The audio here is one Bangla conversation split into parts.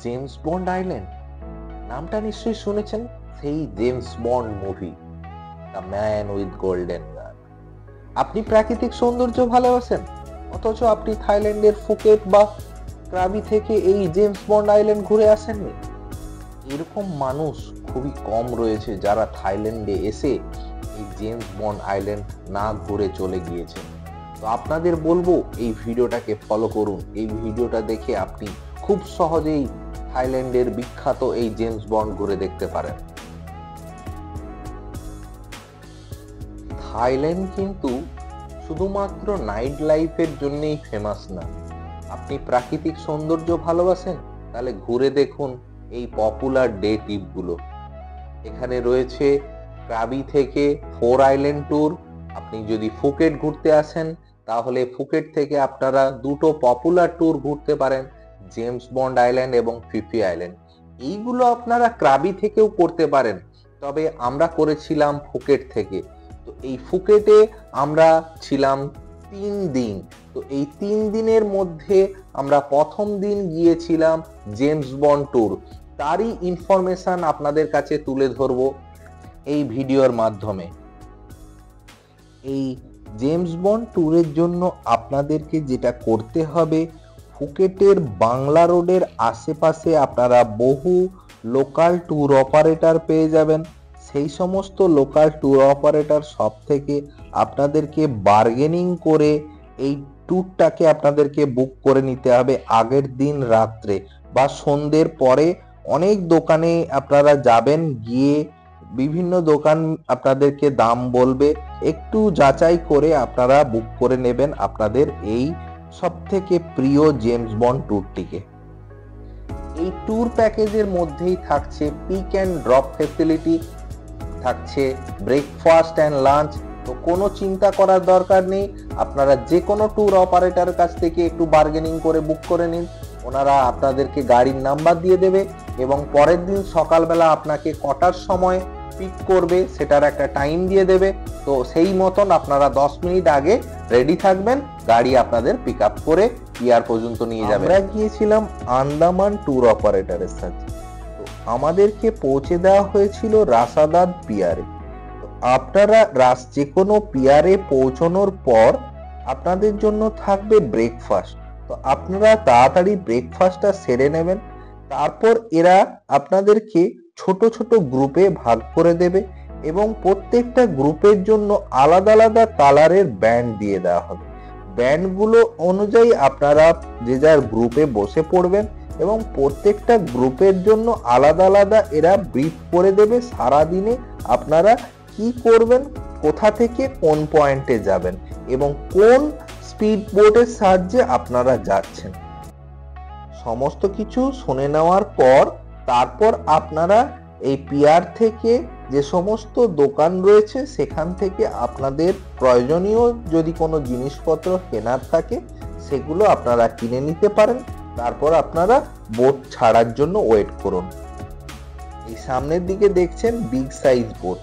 জেমস বন্ড আইল্যান্ড নামটা নিশ্চয়ই শুনেছেন, সেই James bond movie the man with golden গান। আপনি প্রাকৃতিক সৌন্দর্য ভালোবাসেন, অথচ আপনি থাইল্যান্ডের ফুকেট বা ক্রাবি থেকে এই জেমস বন্ড আইল্যান্ড ঘুরে আসেননি। এরকম মানুষ খুবই কম রয়েছে যারা থাইল্যান্ডে এসে এই জেমস বন্ড আইল্যান্ড না ঘুরে চলে গিয়েছে। তো আপনাদের বলবো এই ভিডিওটাকে ফলো করুন। এই ভিডিওটা দেখে আপনি খুব সহজেই থাইল্যান্ডের বিখ্যাত এই জেমস বন্ড ঘুরে দেখতে পারেন। থাইল্যান্ড কিন্তু শুধুমাত্র নাইট লাইফের জন্যই ফেমাস না। আপনি প্রাকৃতিক সৌন্দর্য ভালোবাসেন, তাহলে ঘুরে দেখুন এই পপুলার ডে ট্রিপগুলো। এখানে রয়েছে ক্রাবি থেকে 4 আইল্যান্ড ট্যুর। আপনি যদি ফুকেট ঘুরতে আসেন তাহলে ফুকেট থেকে আপনারা দুটো পপুলার ট্যুর ঘুরতে পারেন, জেমস বন্ড আইল্যান্ড এবং ফিফি আইল্যান্ড। এইগুলো আপনারা ক্রাবি থেকেও করতে পারেন, তবে আমরা করেছিলাম ফুকেট থেকে। তো এই ফুকেটে আমরা ছিলাম 3 দিন। তো এই 3 দিনের মধ্যে আমরা প্রথম দিন গিয়েছিলাম জেমস বন্ড ট্যুর। তারই ইনফরমেশন আপনাদের কাছে তুলে ধরবো এই ভিডিওর মাধ্যমে। এই জেমস বন্ড ট্যুরের জন্য আপনাদেরকে যেটা করতে হবে, ফুকেটের বাংলা রোডের আশেপাশে আপনারা বহু লোকাল ট্যুর অপারেটর পেয়ে যাবেন। সেই সমস্ত লোকাল ট্যুর অপারেটর সব থেকে আপনাদেরকে বার্গেনিং করে এই ট্যুরটাকে আপনাদেরকে বুক করে নিতে হবে আগের দিন রাত্রে বা সন্ধ্যের পরে। অনেক দোকানে আপনারা যাবেন, গিয়ে বিভিন্ন দোকান আপনাদেরকে দাম বলবে, একটু যাচাই করে আপনারা বুক করে নেবেন আপনাদের এই সব থেকে প্রিয় জেমস বন্ড ট্যুরটিকে। এই ট্যুর প্যাকেজের মধ্যেই থাকছে পিক অ্যান্ড ড্রপ ফ্যাসিলিটি, থাকছে ব্রেকফাস্ট অ্যান্ড লাঞ্চ। তো কোনো চিন্তা করার দরকার নেই, আপনারা যে কোনো ট্যুর অপারেটরের কাছ থেকে একটু বার্গেনিং করে বুক করে নিন। ওনারা আপনাদেরকে গাড়ির নাম্বার দিয়ে দেবে এবং পরের দিন সকালবেলা আপনাকে কটার সময় পিক করবে সেটার একটা টাইম দিয়ে দেবে। তো সেই মতন আপনারা 10 মিনিট আগে রেডি থাকবেন, গাড়ি আপনাদের পিক আপ করে পিয়ার পর্যন্ত নিয়ে যাবে। আমরা গিয়েছিলাম আন্দামান ট্যুর অপারেটরের সাথে। তো আমাদেরকে পৌঁছে দেওয়া হয়েছিল রাসাদাদ পিয়ারে। তো আপনারা যে কোনো পিয়ারে পৌঁছানোর পর আপনাদের জন্য থাকবে ব্রেকফাস্ট। তো আপনারা তাড়াতাড়ি ব্রেকফাস্টটা সেরে নেবেন। তারপর এরা আপনাদেরকে ছোট ছোট গ্রুপে ভাগ করে দেবে এবং প্রত্যেকটা গ্রুপের জন্য আলাদা আলাদা কালারের ব্যান্ড দিয়ে দেওয়া হবে। ব্যান্ডগুলো অনুযায়ী আপনারা যে যার গ্রুপে বসে পড়বেন এবং প্রত্যেকটা গ্রুপের জন্য আলাদা আলাদা এরা ব্রিফ করে দেবে সারাদিনে আপনারা কি করবেন, কোথা থেকে কোন পয়েন্টে যাবেন এবং কোন স্পিড বোটের সাহায্যে আপনারা যাচ্ছেন। সমস্ত কিছু শুনে নেওয়ার পর তারপর আপনারা এই পিয়ার থেকে যে সমস্ত দোকান রয়েছে সেখান থেকে আপনাদের প্রয়োজনীয় যদি কোনো জিনিসপত্র কেনার থাকে সেগুলো আপনারা কিনে নিতে পারেন। তারপর আপনারা বোট ছাড়ার জন্য ওয়েট করুন। এই সামনের দিকে দেখছেন বিগ সাইজ বোট,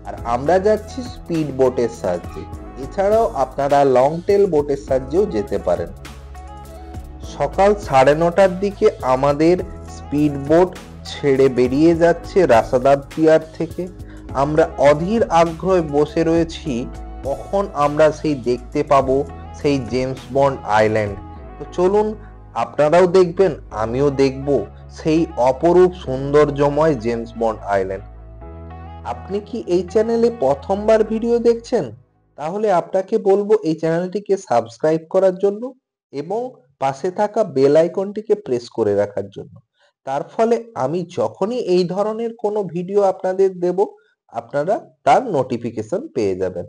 আর আমরা যাচ্ছি স্পিড বোটের সাহায্যে। এছাড়াও আপনারা লং টেল বোটের সাহায্যেও যেতে পারেন। সকাল 9:30টার দিকে আমাদের স্পিড বোট ছেড়ে বেরিয়ে যাচ্ছে রাসাদাদ পিয়ার থেকে। আমরা অধীর আগ্রহে বসে রয়েছি কখন আমরা সেই দেখতে পাবো সেই জেমস বন্ড আইল্যান্ড। তো চলুন আপনারাও দেখবেন, আমিও দেখব সেই অপরূপ সৌন্দর্যময় জেমস বন্ড আইল্যান্ড। আপনি কি এই চ্যানেলে প্রথমবার ভিডিও দেখছেন? তাহলে আপনাকে বলবো এই চ্যানেলটিকে সাবস্ক্রাইব করার জন্য এবং পাশে থাকা বেল আইকনটিকে প্রেস করে রাখার জন্য। তার ফলে আমি যখনই এই ধরনের কোনো ভিডিও আপনাদের দেব আপনারা তার নোটিফিকেশন পেয়ে যাবেন।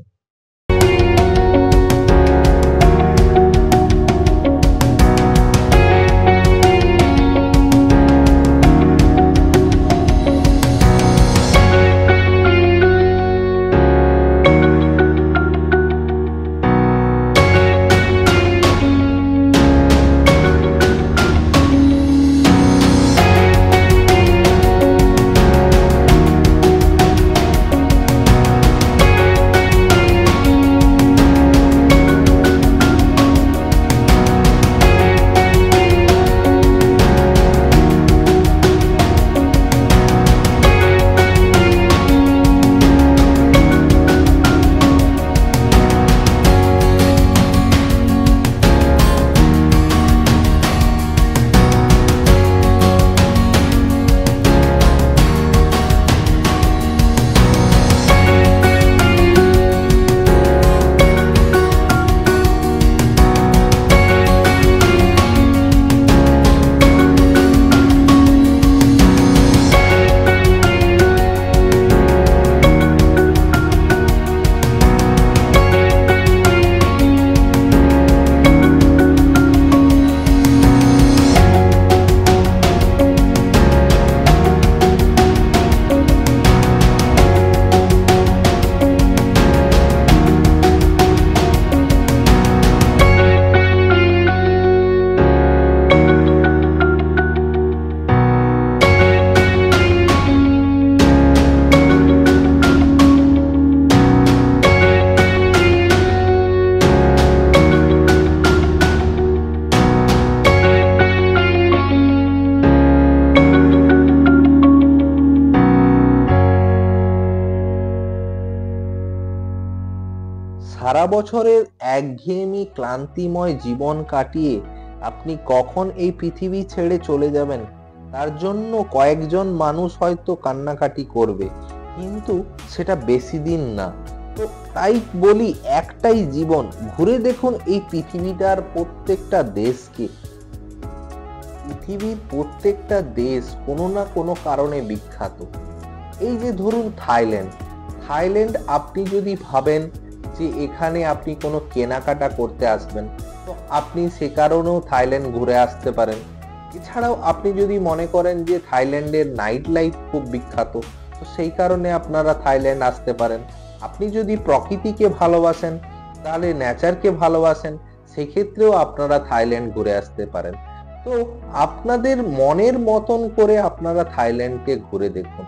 সারা বছরের একঘেয়েমি ক্লান্তিময় জীবন কাটিয়ে আপনি কখন এই পৃথিবী ছেড়ে চলে যাবেন তার জন্য কয়েকজন মানুষ হয়তো কান্নাকাটি করবে, কিন্তু সেটা বেশি দিন না। তো তাই বলি, একটাই জীবন, ঘুরে দেখুন এই পৃথিবীটার প্রত্যেকটা দেশকে। পৃথিবীর প্রত্যেকটা দেশ কোনো না কোনো কারণে বিখ্যাত। এই যে ধরুন থাইল্যান্ড আপনি যদি ভাবেন যে এখানে আপনি কোনো কেনাকাটা করতে আসবেন, তো আপনি সে কারণেও থাইল্যান্ড ঘুরে আসতে পারেন। এছাড়াও আপনি যদি মনে করেন যে থাইল্যান্ডের নাইট লাইফ খুব বিখ্যাত, তো সেই কারণে আপনারা থাইল্যান্ড আসতে পারেন। আপনি যদি প্রকৃতিকে ভালোবাসেন, তাহলে নেচারকে ভালোবাসেন, সেক্ষেত্রেও আপনারা থাইল্যান্ড ঘুরে আসতে পারেন। তো আপনাদের মনের মতন করে আপনারা থাইল্যান্ডকে ঘুরে দেখুন।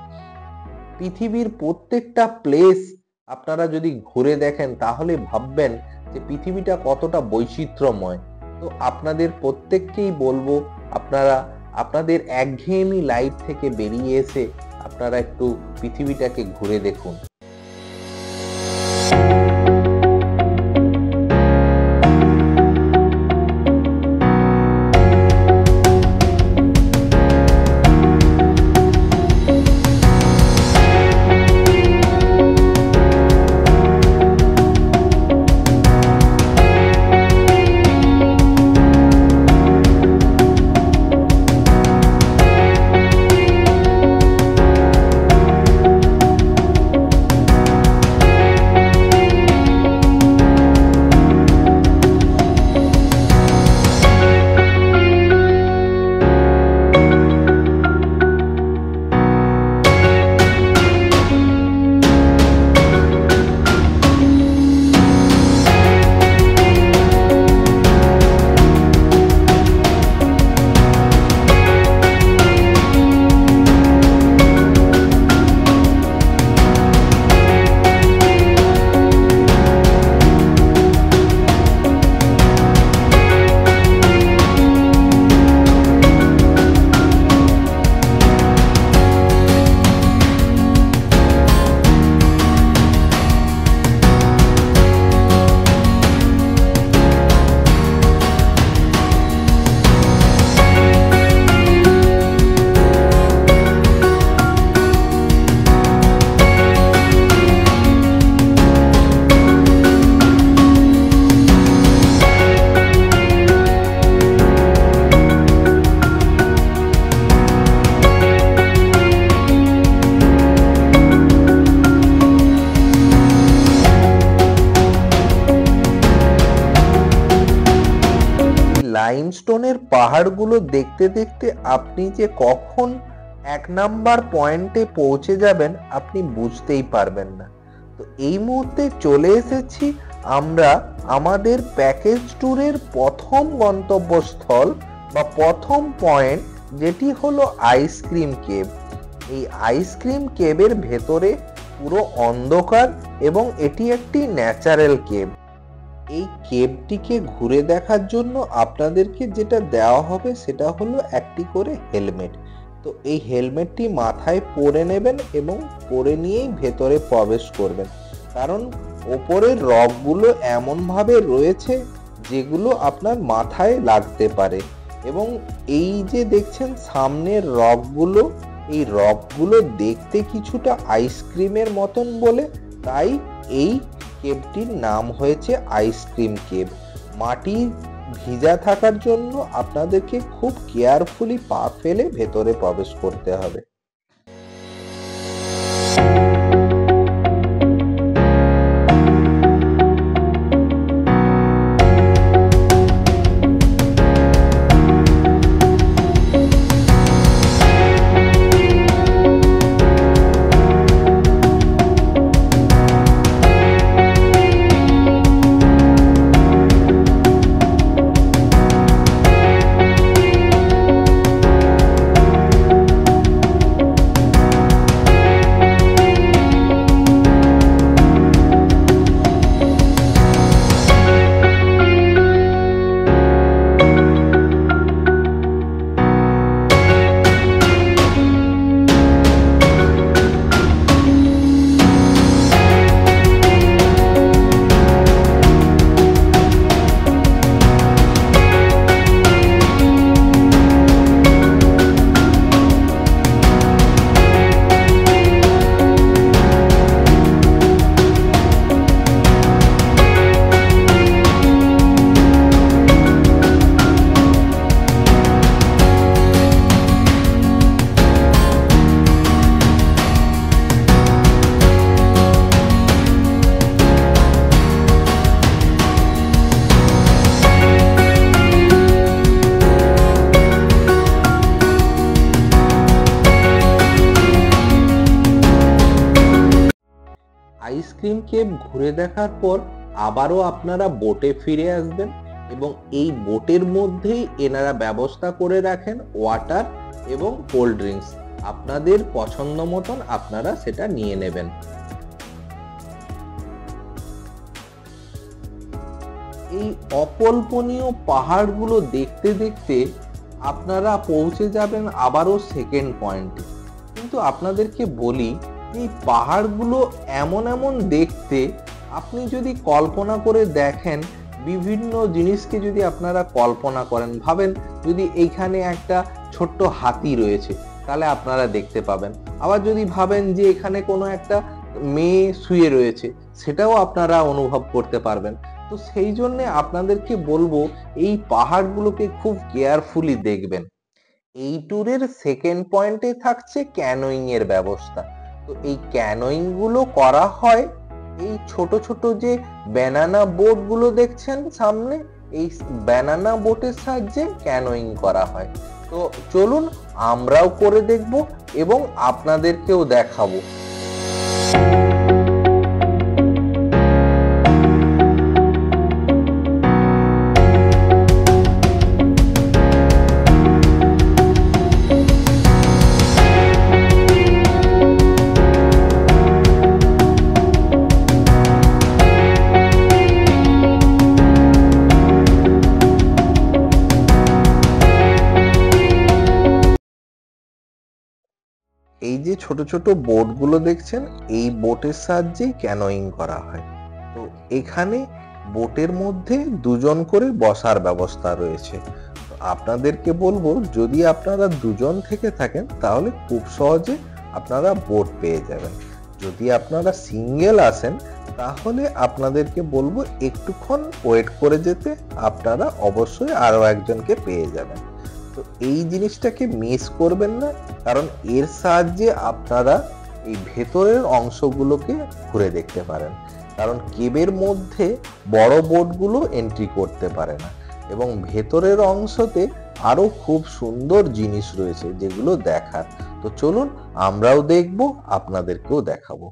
পৃথিবীর প্রত্যেকটা প্লেস আপনারা যদি ঘুরে দেখেন তাহলে ভাববেন যে পৃথিবীটা কতটা বৈচিত্র্যময়। তো আপনাদের প্রত্যেককেই বলবো, আপনারা আপনাদের একঘেয়েমি লাইফ থেকে বেরিয়ে এসে আপনারা একটু পৃথিবীটাকে ঘুরে দেখুন। লাইমস্টোনের পাহাড়গুলো দেখতে দেখতে আপনি যে কখন 1 নাম্বার পয়েন্টে পৌঁছে যাবেন আপনি বুঝতেই পারবেন না। তো এই মুহূর্তে চলে এসেছি আমরা আমাদের প্যাকেজ ট্যুরের প্রথম গন্তব্যস্থল বা প্রথম পয়েন্ট, যেটি হলো আইসক্রিম কেভ। এই আইসক্রিম কেভের ভেতরে পুরো অন্ধকার এবং এটি একটি ন্যাচারাল কেভ। এই কেভটিকে ঘুরে দেখার জন্য আপনাদেরকে যেটা দেওয়া হবে সেটা হলো একটি করে হেলমেট। তো এই হেলমেটটি মাথায় পরে নেবেন এবং পরে নিয়েই ভেতরে প্রবেশ করবেন, কারণ ওপরের রকগুলো এমনভাবে রয়েছে যেগুলো আপনার মাথায় লাগতে পারে। এবং এই যে দেখছেন সামনের রকগুলো, এই রকগুলো দেখতে কিছুটা আইসক্রিমের মতন বলে তাই এই কেভটির নাম হয়েছে আইসক্রিম কেভ। মাটি ভিজা থাকার জন্য আপনাদেরকে খুব কেয়ারফুলি পা ফেলে ভেতরে প্রবেশ করতে হবে। আইসক্রিম কেভ ঘুরে দেখার পর আবারও আপনারা বোটে ফিরে আসবেন এবং এই বোটের মধ্যেই এনারা ব্যবস্থা করে রাখেন ওয়াটার এবং কোল্ড ড্রিঙ্কস। আপনাদের পছন্দ মতন আপনারা সেটা নিয়ে নেবেন। এই অকল্পনীয় পাহাড়গুলো দেখতে দেখতে আপনারা পৌঁছে যাবেন আবারও সেকেন্ড পয়েন্টে। কিন্তু আপনাদেরকে বলি, এই পাহাড়গুলো এমন এমন দেখতে, আপনি যদি কল্পনা করে দেখেন, বিভিন্ন জিনিসকে যদি আপনারা কল্পনা করেন, ভাবেন যদি এইখানে একটা ছোট্ট হাতি রয়েছে তাহলে আপনারা দেখতে পাবেন। আবার যদি ভাবেন যে এখানে কোনো একটা মেয়ে শুয়ে রয়েছে, সেটাও আপনারা অনুভব করতে পারবেন। তো সেই জন্য আপনাদেরকে বলবো, এই পাহাড়গুলোকে খুব কেয়ারফুলি দেখবেন। এই ট্যুরের সেকেন্ড পয়েন্টে থাকছে ক্যানোয়িং এর ব্যবস্থা। তো এই ক্যানোয়িং গুলো করা হয় এই ছোট ছোট যে ব্যানানা বোট গুলো দেখছেন সামনে, এই ব্যানানা বোটের সাহায্যে ক্যানোয়িং করা হয়। তো চলুন আমরাও করে দেখব এবং আপনাদেরকেও দেখাবো। এই যে ছোট ছোট বোটগুলো দেখছেন, এই বোটের সাহায্যেই ক্যানোয়িং করা হয়। তো এখানে বোটের মধ্যে দুজন করে বসার ব্যবস্থা রয়েছে। তো আপনাদেরকে বলবো, যদি আপনারা দুজন থেকে থাকেন তাহলে খুব সহজে আপনারা বোট পেয়ে যাবেন। যদি আপনারা সিঙ্গেল আসেন তাহলে আপনাদেরকে বলবো একটুক্ষণ ওয়েট করে যেতে, আপনারা অবশ্যই আরো একজনকে পেয়ে যাবেন। তো এই জিনিসটাকে মিস করবেন না, কারণ এর সাহায্যে আপনারা এই ভেতরের অংশগুলোকে ঘুরে দেখতে পারেন। কারণ কেবের মধ্যে বড় বোটগুলো এন্ট্রি করতে পারে না এবং ভেতরের অংশতে আরো খুব সুন্দর জিনিস রয়েছে যেগুলো দেখার। তো চলুন আমরাও দেখবো, আপনাদেরকেও দেখাবো।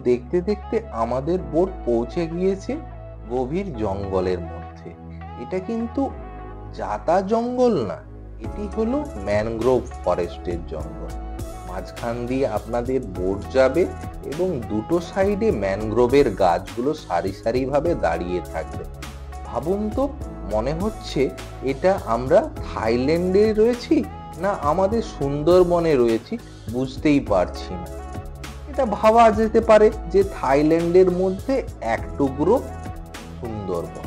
দেখতে দেখতে আমাদের বোট পৌঁছে গিয়েছে গভীর জঙ্গলের মধ্যে। এটা কিন্তু জাতা জঙ্গল না, এটি হলো ম্যানগ্রোভ ফরেস্টের জঙ্গল। মাঝখান দিয়ে আপনাদের বোট যাবে এবং দুটো সাইডে ম্যানগ্রোভের গাছগুলো সারি সারি ভাবে দাঁড়িয়ে থাকবে। ভাবুন তো, মনে হচ্ছে এটা আমরা থাইল্যান্ডে রয়েছি না আমাদের সুন্দরবনে রয়েছি, বুঝতেই পারছি না। এটা ভাবা যেতে পারে যে থাইল্যান্ডের মধ্যে এক টুকরো সুন্দরবন।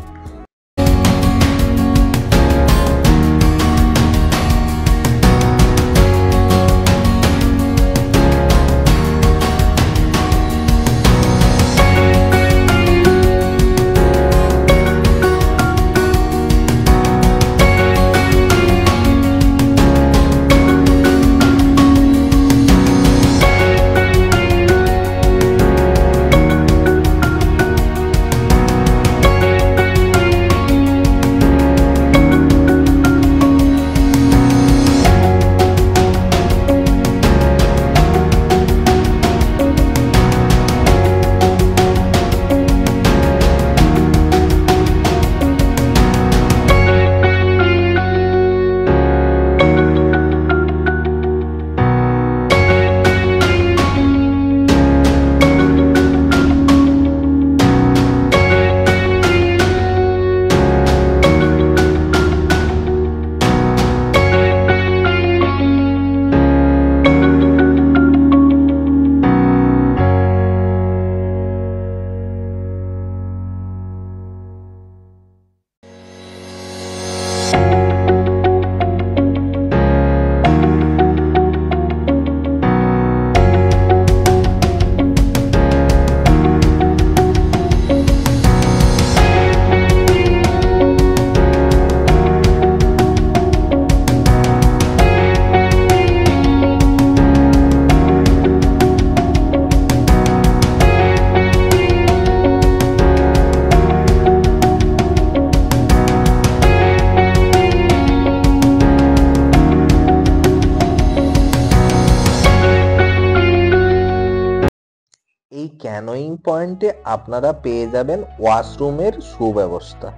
ক্যানোয়িং পয়েন্টে আপনারা পেয়ে যাবেন ওয়াশরুমের সুব্যবস্থা।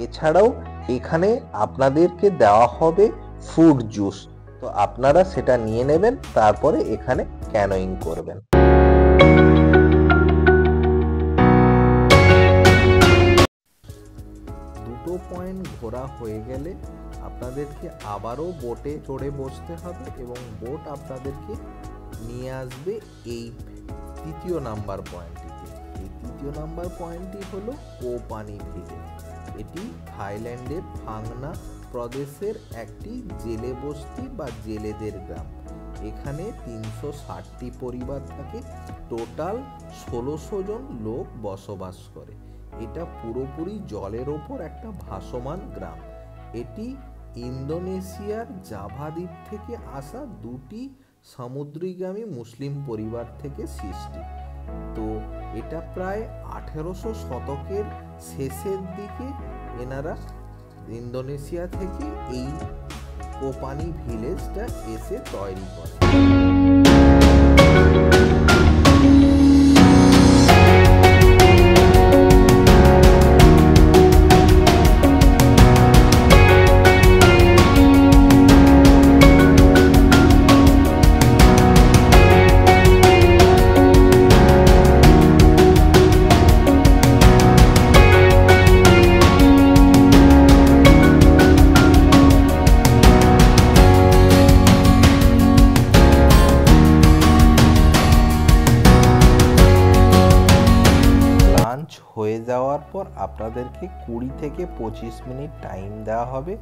এছাড়াও এখানে আপনাদেরকে দেওয়া হবে ফ্রুট জুস, তো আপনারা সেটা নিয়ে নেবেন, তারপরে এখানে ক্যানোয়িং করবেন। দুটো পয়েন্ট ঘোরা হয়ে গেলে আপনাদেরকে আবারও বোটে চড়ে বসতে হবে এবং বোট আপনাদেরকে নিয়ে আসবে এই তৃতীয় নাম্বার পয়েন্টটিতে। এই তৃতীয় নাম্বার পয়েন্টটি হলো কোপানি ভিলেজ। এটি থাইল্যান্ডের ফাংনা প্রদেশের একটি জেলে বস্তি বা জেলেদের গ্রাম। এখানে 360টি পরিবার থাকে, টোটাল 1600 জন লোক বসবাস করে। এটা পুরোপুরি জলের ওপর একটা ভাসমান গ্রাম। এটি ইন্দোনেশিয়ার জাভা দ্বীপ থেকে আসা দুটি সমুদ্রগামী মুসলিম পরিবার থেকে সৃষ্টি। তো এটা প্রায় 1800 শতকের শেষের দিকে এনারা ইন্দোনেশিয়া থেকে এই কোপানি ভিলেজটা এসে তৈরি করে। হয়ে যাওয়ার পর আপনাদেরকে 20 থেকে 25 মিনিট টাইম দেওয়া হবে।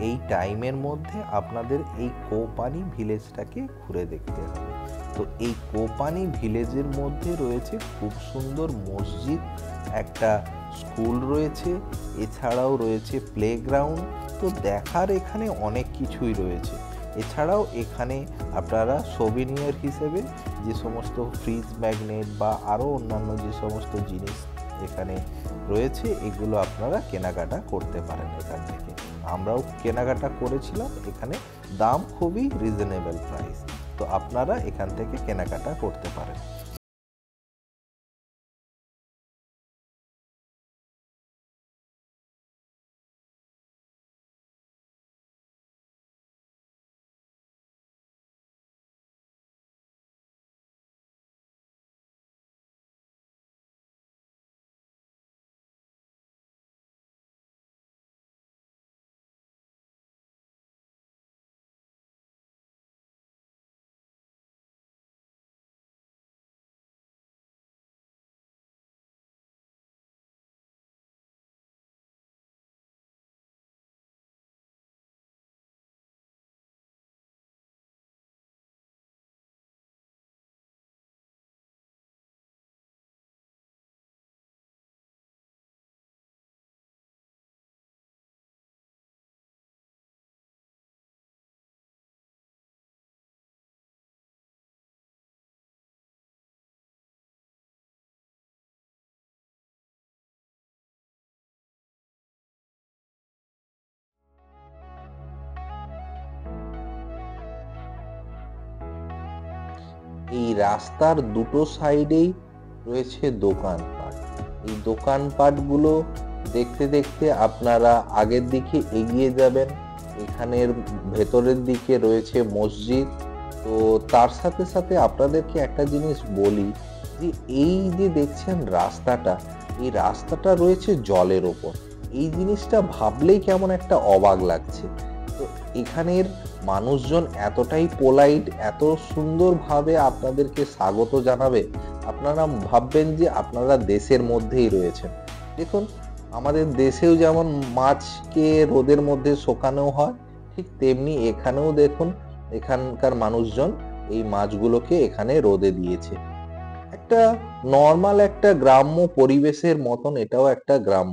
এই টাইমের মধ্যে আপনাদের এই কোপানি ভিলেজটাকে ঘুরে দেখতে হবে। তো এই কোপানি ভিলেজের মধ্যে রয়েছে খুব সুন্দর মসজিদ, একটা স্কুল রয়েছে, এছাড়াও রয়েছে প্লেগ্রাউন্ড। তো দেখার এখানে অনেক কিছুই রয়েছে। এছাড়াও এখানে আপনারা সোভিনিয়ার হিসেবে যে সমস্ত ফ্রিজ ম্যাগনেট বা আরও অন্যান্য যে সমস্ত জিনিস এখানে রয়েছে এগুলো আপনারা কেনাকাটা করতে পারেন এখান থেকে। আমরাও কেনাকাটা করেছিলাম, এখানে দাম খুবই রিজনেবল প্রাইস, তো আপনারা এখান থেকে কেনাকাটা করতে পারেন। এই রাস্তার দুটো সাইডেই রয়েছে দোকানপাট। এই দোকানপাটগুলো দেখতে দেখতে আপনারা আগের দিকে এগিয়ে যাবেন। এখানের ভেতরের দিকে রয়েছে মসজিদ। তো তার সাথে সাথে আপনাদেরকে একটা জিনিস বলি যে এই যে দেখছেন রাস্তাটা, এই রাস্তাটা রয়েছে জলের ওপর। এই জিনিসটা ভাবলেই কেমন একটা অবাক লাগছে। তো এখানের মানুষজন এতটাই পোলাইট, এত সুন্দরভাবে আপনাদেরকে স্বাগত জানাবে, আপনারা ভাববেন যে আপনারা দেশের মধ্যেই রয়েছেন। দেখুন, আমাদের দেশেও যেমন মাছকে রোদের মধ্যে শুকানো হয়, ঠিক তেমনি এখানেও দেখুন এখানকার মানুষজন এই মাছগুলোকে এখানে রোদে দিয়েছে। একটা নর্মাল একটা গ্রাম্য পরিবেশের মতন এটাও একটা গ্রাম।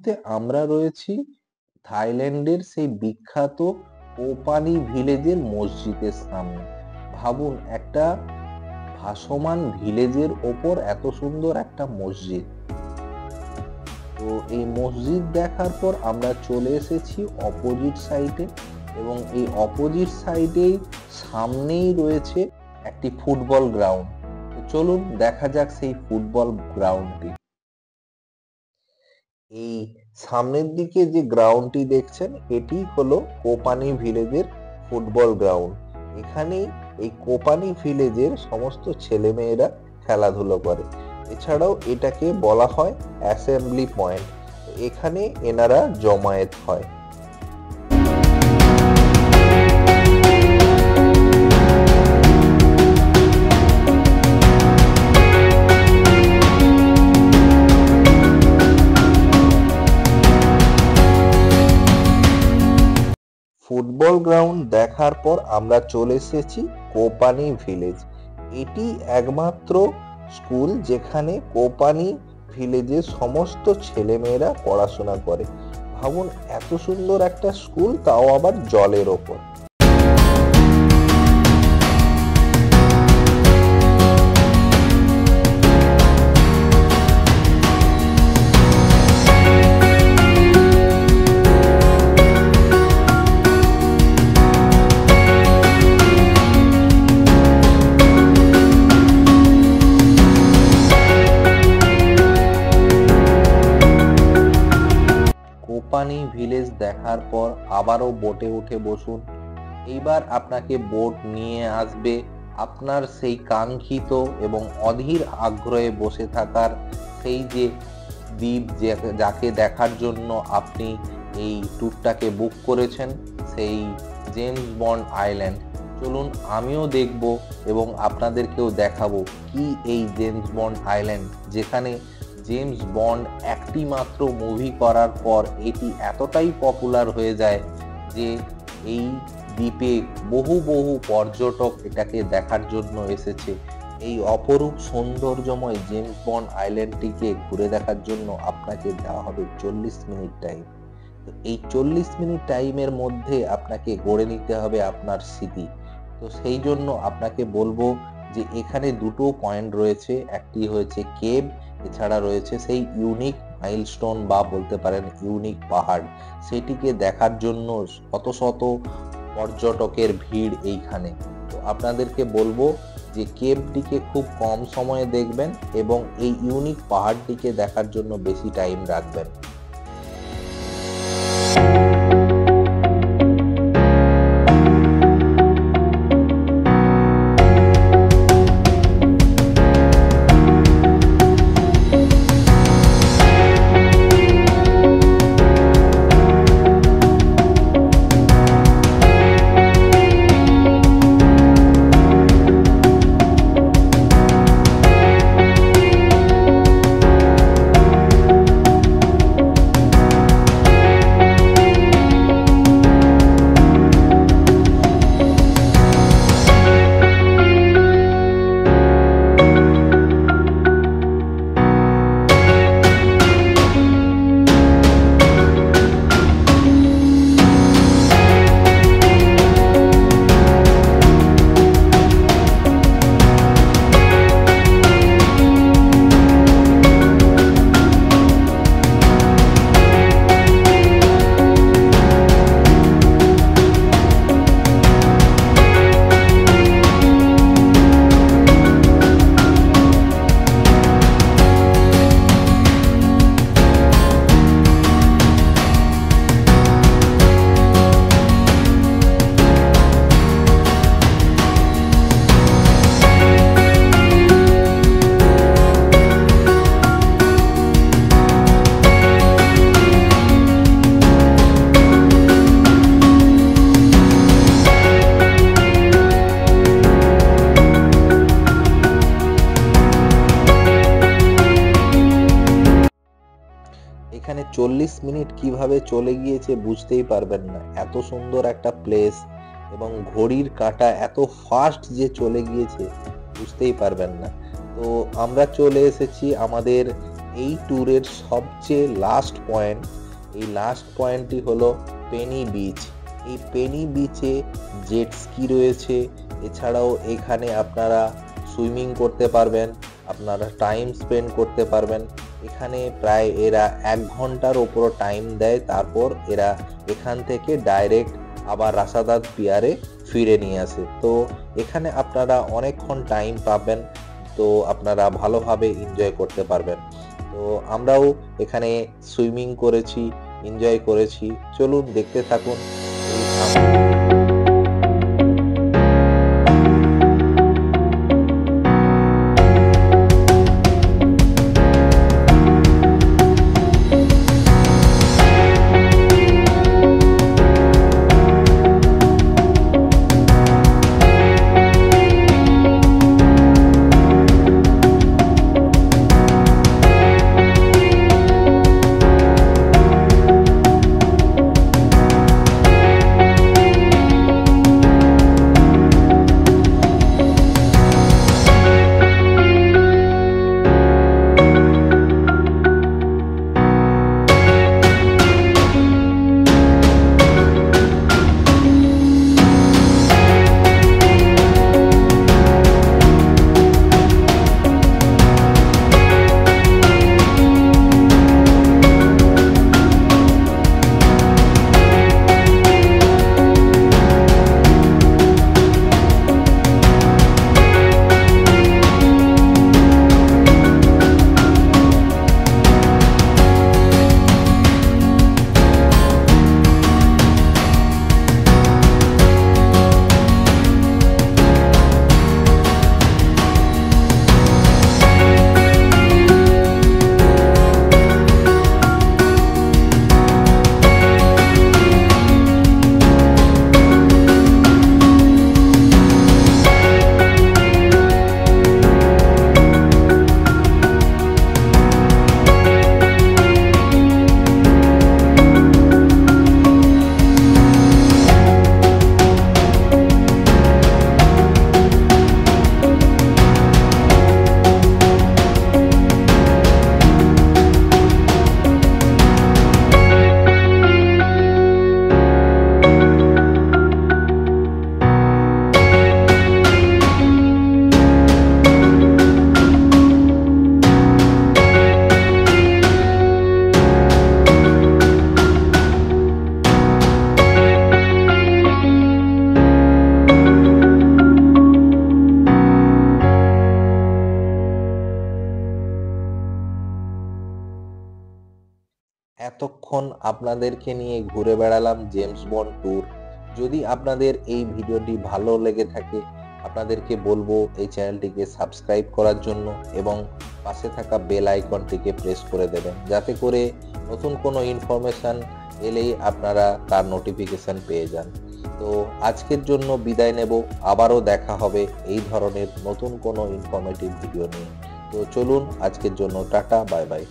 মুহূর্তে আমরা রয়েছি থাইল্যান্ডের সেই বিখ্যাত কোপানি ভিলেজের মসজিদের সামনে। ভাবুন, একটা ভাসমান ভিলেজের ওপর এত সুন্দর একটা মসজিদ। তো এই মসজিদ দেখার পর আমরা চলে এসেছি অপোজিট সাইডে, এবং এই অপোজিট সাইডেই সামনেই রয়েছে একটি ফুটবল গ্রাউন্ড। তো চলুন দেখা যাক সেই ফুটবল গ্রাউন্ডটি। এই সামনের দিকে যে গ্রাউন্ডটি দেখছেন, এটি হলো কোপানি ভিলেজের ফুটবল গ্রাউন্ড। এখানেই এই কোপানি ভিলেজের সমস্ত ছেলেমেয়েরা খেলাধুলো করে। এছাড়াও এটাকে বলা হয় অ্যাসেম্বলি পয়েন্ট। এখানে এনারা জমায়েত হয়। ফুটবল গ্রাউন্ড দেখার পর আমরা চলে এসেছি কোপানি ভিলেজ। এটি একমাত্র স্কুল যেখানে কোপানি ভিলেজের সমস্ত ছেলেমেয়েরা পড়াশোনা করে। ভাবুন, এত সুন্দর একটা স্কুল, তাও আবার জলের ওপর। কোপানি ভিলেজ দেখার পর আবারও বোটে উঠে বসুন। এইবার আপনাকে বোট নিয়ে আসবে আপনার সেই কাঙ্ক্ষিত এবং অধীর আগ্রহে বসে থাকার সেই যে দ্বীপ, যাকে দেখার জন্য আপনি এই ট্যুরটাকে বুক করেছেন, সেই জেমস বন্ড আইল্যান্ড। চলুন আমিও দেখব এবং আপনাদেরকেও দেখাবো কি এই জেমস বন্ড আইল্যান্ড, যেখানে জেমস বন্ড একটি মাত্র মুভি করার পর এটি এতটাই পপুলার হয়ে যায় যে এই দ্বীপে বহু বহু পর্যটক এটাকে দেখার জন্য এসেছে। এই অপরূপ সৌন্দর্যময় জেমস বন্ড আইল্যান্ডটিকে ঘুরে দেখার জন্য আপনাকে দেওয়া হবে 40 মিনিট টাইম। তো এই 40 মিনিট টাইমের মধ্যে আপনাকে গড়ে নিতে হবে আপনার স্মৃতি। তো সেই জন্য আপনাকে বলবো যে এখানে দুটো পয়েন্ট রয়েছে, একটি হয়েছে কেভ, এছাড়া রয়েছে সেই ইউনিক মাইলস্টোন বা বলতে পারেন ইউনিক পাহাড়। সেটিকে দেখার জন্য শত শত পর্যটকের ভিড় এইখানে। তো আপনাদেরকে বলবো যে কেভটিকে খুব কম সময়ে দেখবেন এবং এই ইউনিক পাহাড়টিকে দেখার জন্য বেশি টাইম রাখবেন। এখানে 40 মিনিট কিভাবে চলে গিয়েছে বুঝতেই পারবেন না। এত সুন্দর একটা প্লেস এবং ঘড়ির কাঁটা এত ফাস্ট যে চলে গিয়েছে বুঝতেই পারবেন না। তো আমরা চলে এসেছি আমাদের এই ট্যুরের সবচেয়ে লাস্ট পয়েন্ট, এই লাস্ট পয়েন্টটি হলো পেনি বিচ। এই পেনি বিচে জেট স্কি রয়েছে, এছাড়াও এখানে আপনারা সুইমিং করতে পারবেন, আপনারা টাইম স্পেন্ড করতে পারবেন। এখানে প্রায় এরা 1 ঘন্টার ওপর টাইম দেয়, তারপর এরা এখান থেকে ডাইরেক্ট আবার রাসাদাত পিয়ারে ফিরে নিয়ে আসে। তো এখানে আপনারা অনেকক্ষণ টাইম পাবেন, তো আপনারা ভালোভাবে এনজয় করতে পারবেন। তো আমরাও এখানে সুইমিং করেছি, এনজয় করেছি। চলুন দেখতে থাকুন। এতক্ষণ আপনাদেরকে নিয়ে ঘুরে বেড়ালাম জেমস বন্ড ট্যুর। যদি আপনাদের এই ভিডিওটি ভালো লেগে থাকে, আপনাদেরকে বলবো এই চ্যানেলটিকে সাবস্ক্রাইব করার জন্য এবং পাশে থাকা বেল আইকনটিকে প্রেস করে দেবেন, যাতে করে নতুন কোনো ইনফরমেশন এলেই আপনারা তার নোটিফিকেশন পেয়ে যান। তো আজকের জন্য বিদায় নেব, আবারও দেখা হবে এই ধরনের নতুন কোনো ইনফরমেটিভ ভিডিও নিয়ে। তো চলুন আজকের জন্য টাটা, বাই বাই।